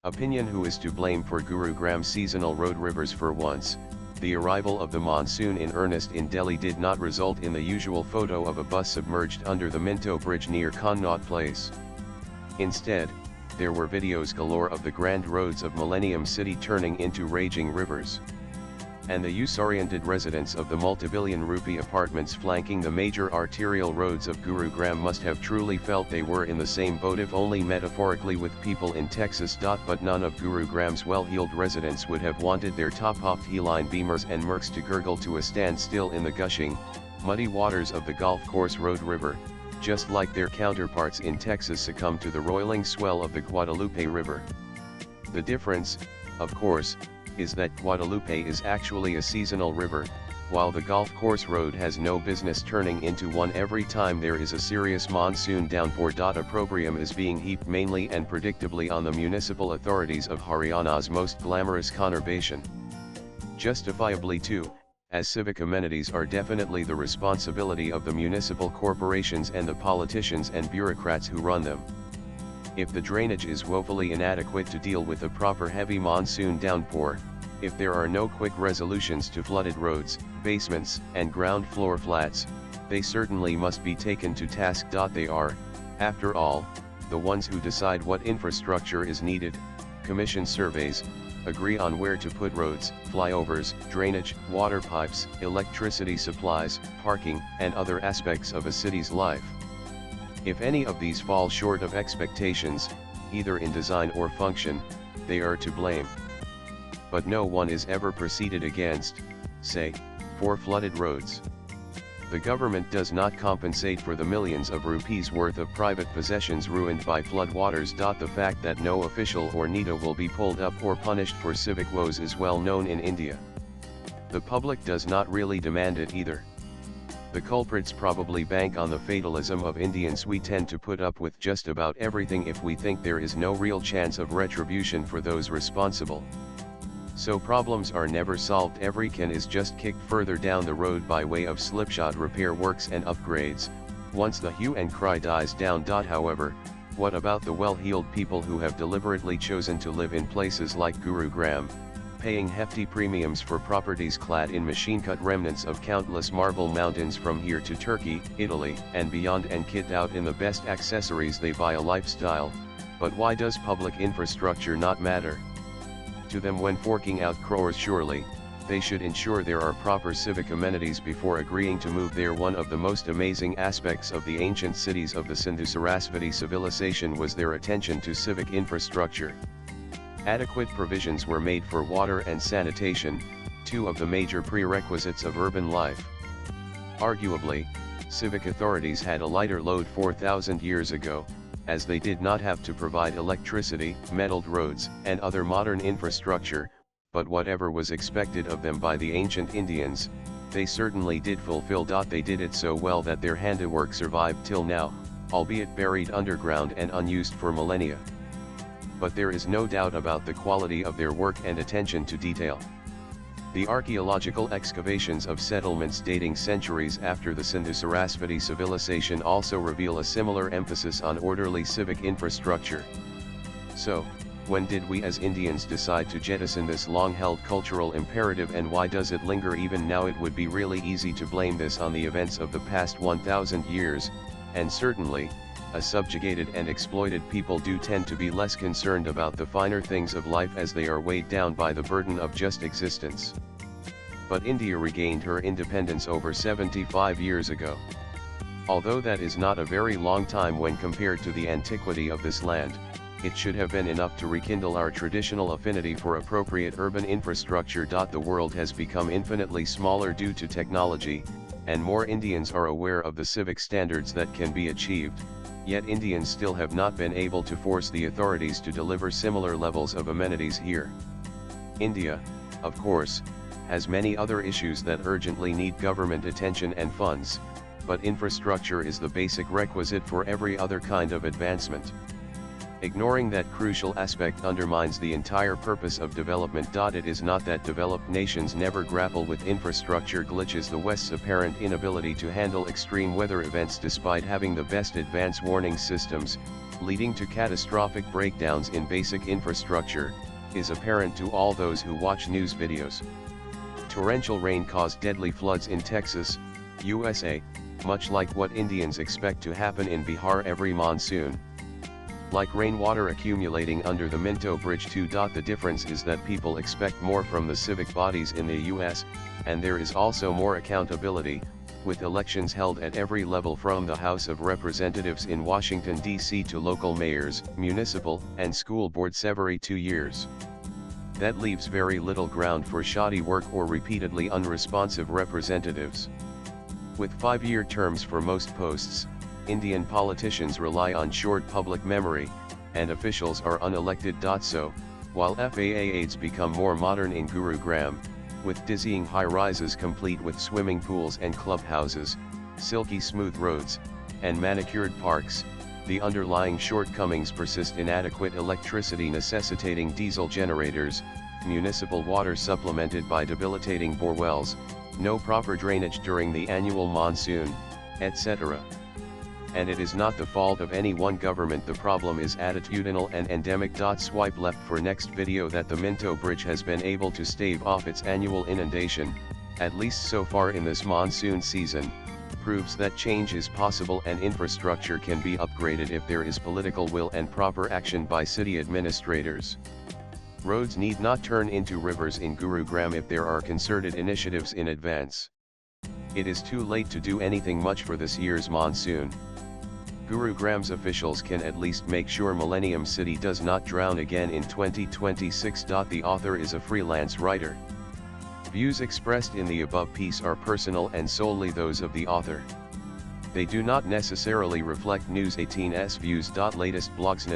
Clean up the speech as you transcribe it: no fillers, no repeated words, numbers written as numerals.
Opinion: who is to blame for Gurugram seasonal road rivers? For once, the arrival of the monsoon in earnest in Delhi did not result in the usual photo of a bus submerged under the Minto Bridge near Connaught Place. Instead, there were videos galore of the grand roads of Millennium City turning into raging rivers. And the use-oriented residents of the multi-billion rupee apartments flanking the major arterial roads of Gurugram must have truly felt they were in the same boat, if only metaphorically, with people in Texas. But none of Gurugram's well-heeled residents would have wanted their top-hopped He-line Beamers and Mercs to gurgle to a standstill in the gushing, muddy waters of the golf course Road River, just like their counterparts in Texas succumb to the roiling swell of the Guadalupe River. The difference, of course, is that Guadalupe is actually a seasonal river, while the golf course road has no business turning into one every time there is a serious monsoon downpour. Opprobrium is being heaped mainly and predictably on the municipal authorities of Haryana's most glamorous conurbation. Justifiably too, as civic amenities are definitely the responsibility of the municipal corporations and the politicians and bureaucrats who run them. If the drainage is woefully inadequate to deal with a proper heavy monsoon downpour, if there are no quick resolutions to flooded roads, basements, and ground floor flats, they certainly must be taken to task. They are, after all, the ones who decide what infrastructure is needed, commission surveys, agree on where to put roads, flyovers, drainage, water pipes, electricity supplies, parking, and other aspects of a city's life. If any of these fall short of expectations, either in design or function, they are to blame. But no one is ever proceeded against, say, for flooded roads. The government does not compensate for the millions of rupees worth of private possessions ruined by floodwaters. The fact that no official or Nita will be pulled up or punished for civic woes is well known in India. The public does not really demand it either. The culprits probably bank on the fatalism of Indians. We tend to put up with just about everything if we think there is no real chance of retribution for those responsible. So problems are never solved. Every can is just kicked further down the road by way of slipshod repair works and upgrades, once the hue and cry dies down. However, what about the well-heeled people who have deliberately chosen to live in places like Gurugram, paying hefty premiums for properties clad in machine-cut remnants of countless marble mountains from here to Turkey, Italy, and beyond, and kit out in the best accessories? They buy a lifestyle, but why does public infrastructure not matter to them when forking out crores? Surely, they should ensure there are proper civic amenities before agreeing to move there. One of the most amazing aspects of the ancient cities of the Sindhu-Sarasvati civilization was their attention to civic infrastructure. Adequate provisions were made for water and sanitation, two of the major prerequisites of urban life. Arguably, civic authorities had a lighter load 4,000 years ago, as they did not have to provide electricity, metalled roads, and other modern infrastructure, but whatever was expected of them by the ancient Indians, they certainly did fulfill. They did it so well that their handiwork survived till now, albeit buried underground and unused for millennia. But there is no doubt about the quality of their work and attention to detail. The archaeological excavations of settlements dating centuries after the Sindhu-Sarasvati civilization also reveal a similar emphasis on orderly civic infrastructure. So, when did we as Indians decide to jettison this long-held cultural imperative, and why does it linger even now? It would be really easy to blame this on the events of the past 1,000 years, and certainly, a subjugated and exploited people do tend to be less concerned about the finer things of life as they are weighed down by the burden of just existence. But India regained her independence over 75 years ago. Although that is not a very long time when compared to the antiquity of this land, it should have been enough to rekindle our traditional affinity for appropriate urban infrastructure. The world has become infinitely smaller due to technology, and more Indians are aware of the civic standards that can be achieved. Yet Indians still have not been able to force the authorities to deliver similar levels of amenities here. India, of course, has many other issues that urgently need government attention and funds, but infrastructure is the basic requisite for every other kind of advancement. Ignoring that crucial aspect undermines the entire purpose of development. It is not that developed nations never grapple with infrastructure glitches. The West's apparent inability to handle extreme weather events despite having the best advance warning systems, leading to catastrophic breakdowns in basic infrastructure, is apparent to all those who watch news videos. Torrential rain caused deadly floods in Texas, USA, much like what Indians expect to happen in Bihar every monsoon. Like rainwater accumulating under the Minto Bridge too. The difference is that people expect more from the civic bodies in the US, and there is also more accountability, with elections held at every level from the House of Representatives in Washington, D.C. to local mayors, municipal, and school boards every 2 years. That leaves very little ground for shoddy work or repeatedly unresponsive representatives. With 5-year terms for most posts, Indian politicians rely on short public memory, and officials are unelected. So, while FAA aids become more modern in Gurugram, with dizzying high-rises complete with swimming pools and clubhouses, silky smooth roads, and manicured parks, the underlying shortcomings persist: inadequate electricity necessitating diesel generators, municipal water supplemented by debilitating bore wells, no proper drainage during the annual monsoon, etc. And it is not the fault of any one government. The problem is attitudinal and endemic. Swipe left for next video. That the Minto Bridge has been able to stave off its annual inundation, at least so far in this monsoon season, proves that change is possible and infrastructure can be upgraded if there is political will and proper action by city administrators. Roads need not turn into rivers in Gurugram if there are concerted initiatives in advance. It is too late to do anything much for this year's monsoon. Gurugram's officials can at least make sure Millennium City does not drown again in 2026. The author is a freelance writer. Views expressed in the above piece are personal and solely those of the author. They do not necessarily reflect News 18's views. Latest blogs.